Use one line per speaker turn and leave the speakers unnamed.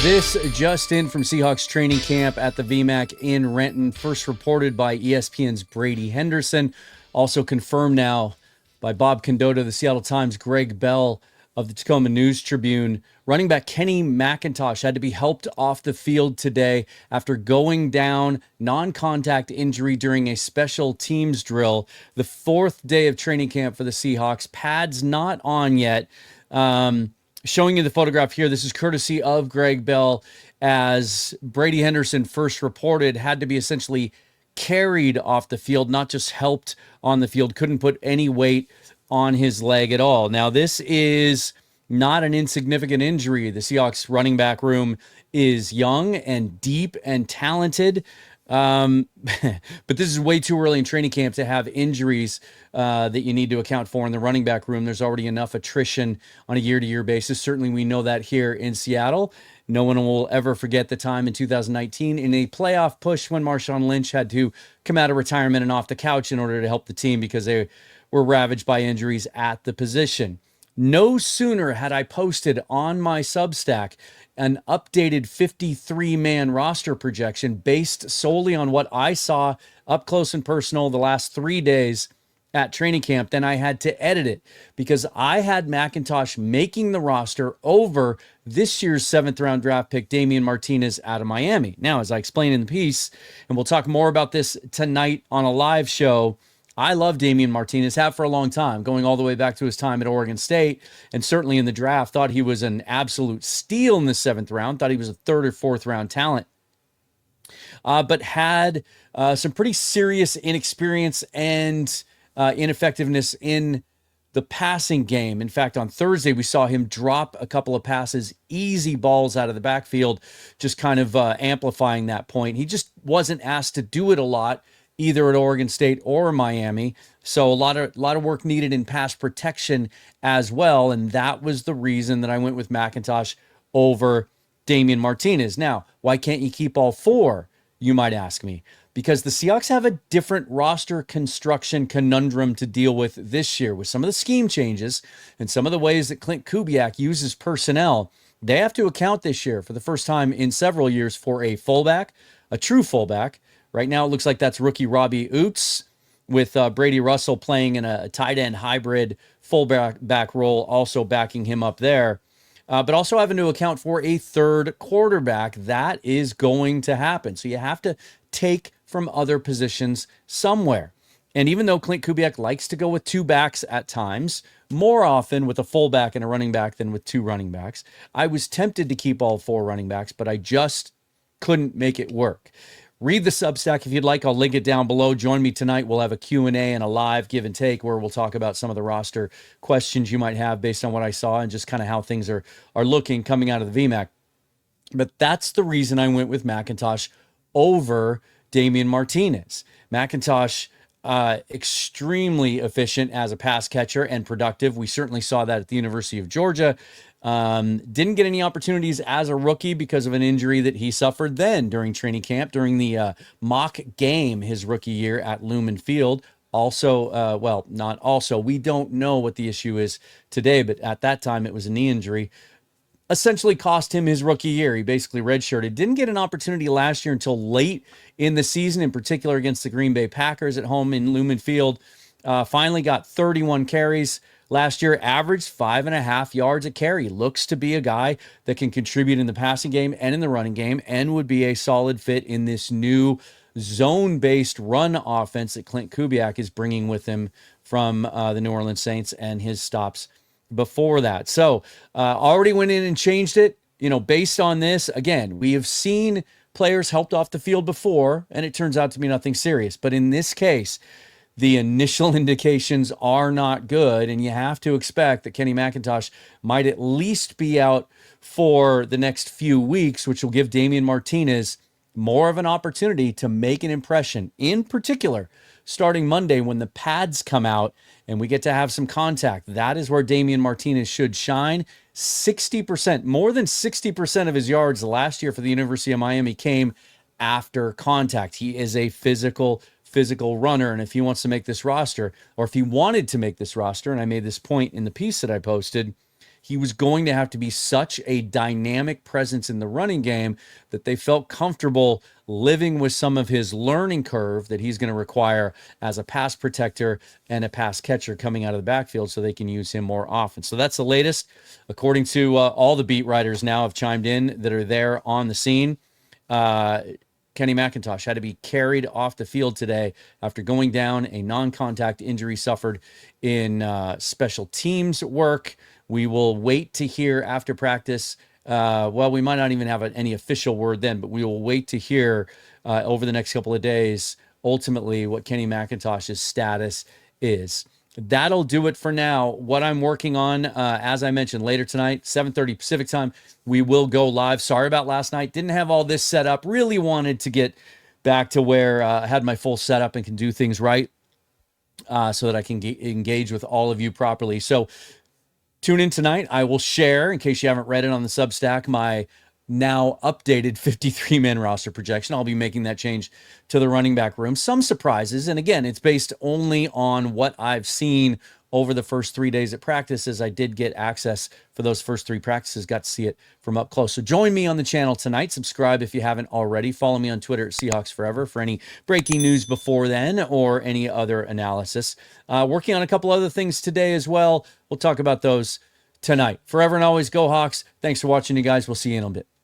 This just in from Seahawks training camp at the VMAC in Renton, first reported by ESPN's Brady Henderson, also confirmed now by Bob Condotta, the Seattle Times, Greg Bell of the Tacoma News Tribune. Running back Kenny McIntosh had to be helped off the field today after going down, non-contact injury during a special teams drill. The fourth day of training camp for the Seahawks. Pads not on yet. Showing you the photograph here, this is courtesy of Greg Bell, as Brady Henderson first reported, had to be essentially carried off the field, not just helped on the field, couldn't put any weight on his leg at all. Now, this is not an insignificant injury. The Seahawks running back room is young and deep and talented. But this is way too early in training camp to have injuries that you need to account for in the running back room. There's already enough attrition on a year-to-year basis. Certainly we know that here in Seattle. No one will ever forget the time in 2019 in a playoff push when Marshawn Lynch had to come out of retirement and off the couch in order to help the team because they were ravaged by injuries at the position. No sooner had I posted on my Substack an updated 53-man roster projection based solely on what I saw up close and personal the last 3 days at training camp, then I had to edit it because I had McIntosh making the roster over this year's 7th-round draft pick, Damian Martinez out of Miami. Now, as I explained in the piece, and we'll talk more about this tonight on a live show, I love Damian Martinez, have for a long time, going all the way back to his time at Oregon State, and certainly in the draft, thought he was an absolute steal in the 7th round, thought he was a 3rd or 4th round talent, but had some pretty serious inexperience and ineffectiveness in the passing game. In fact, on Thursday, we saw him drop a couple of passes, easy balls out of the backfield, just kind of amplifying that point. He just wasn't asked to do it a lot, either at Oregon State or Miami. So a lot of work needed in pass protection as well. And that was the reason that I went with McIntosh over Damian Martinez. Now, why can't you keep all four, you might ask me? Because the Seahawks have a different roster construction conundrum to deal with this year. With some of the scheme changes and some of the ways that Clint Kubiak uses personnel, they have to account this year for the first time in several years for a fullback, a true fullback. Right now, it looks like that's rookie Robbie Oots, with Brady Russell playing in a tight end hybrid fullback role, also backing him up there. But also having to account for a third quarterback. That is going to happen. So you have to take from other positions somewhere. And even though Clint Kubiak likes to go with two backs at times, more often with a fullback and a running back than with two running backs, I was tempted to keep all four running backs, but I just couldn't make it work. Read the Substack if you'd like. I'll link it down below. Join me tonight. We'll have a Q&A and a live give and take where we'll talk about some of the roster questions you might have based on what I saw and just kind of how things are looking coming out of the VMAC. But that's the reason I went with McIntosh over Damian Martinez. McIntosh, extremely efficient as a pass catcher and productive. We certainly saw that at the University of Georgia. Didn't get any opportunities as a rookie because of an injury that he suffered then during training camp, during the mock game his rookie year at Lumen Field. Also, we don't know what the issue is today, but at that time it was a knee injury. Essentially cost him his rookie year. He basically redshirted. Didn't get an opportunity last year until late in the season, in particular against the Green Bay Packers at home in Lumen Field. Finally got 31 carries. Last year, averaged 5.5 yards a carry. Looks to be a guy that can contribute in the passing game and in the running game and would be a solid fit in this new zone-based run offense that Clint Kubiak is bringing with him from the New Orleans Saints and his stops before that. So already went in and changed it. Based on this, again, we have seen players helped off the field before, and it turns out to be nothing serious. But in this case, the initial indications are not good, and you have to expect that Kenny McIntosh might at least be out for the next few weeks, which will give Damian Martinez more of an opportunity to make an impression, in particular, starting Monday when the pads come out and we get to have some contact. That is where Damian Martinez should shine. 60%, more than 60% of his yards last year for the University of Miami came after contact. He is a physical runner, and if he wants to make this roster, or if he wanted to make this roster, and I made this point in the piece that I posted, he was going to have to be such a dynamic presence in the running game that they felt comfortable living with some of his learning curve that he's going to require as a pass protector and a pass catcher coming out of the backfield so they can use him more often. So that's the latest. According to all the beat writers now have chimed in that are there on the scene. Kenny McIntosh had to be carried off the field today after going down a non-contact injury suffered in special teams work. We will wait to hear after practice. Well, we might not even have any official word then, but we will wait to hear over the next couple of days ultimately what Kenny McIntosh's status is. That'll do it for now. What I'm working on, as I mentioned, later tonight, 7:30 Pacific time, we will go live. Sorry about last night. Didn't have all this set up. Really wanted to get back to where I had my full setup and can do things right so that I can engage with all of you properly. So tune in tonight. I will share, in case you haven't read it on the Substack, my now updated 53-man roster projection. I'll be making that change to the running back room. Some surprises, and again, it's based only on what I've seen over the first 3 days at practice, as I did get access for those first 3 practices, got to see it from up close. So join me on the channel tonight. Subscribe if you haven't already. Follow me on Twitter at Seahawks Forever for any breaking news before then or any other analysis. Working on a couple other things today as well. We'll talk about those tonight. Forever and always, go Hawks. Thanks for watching, you guys. We'll see you in a bit.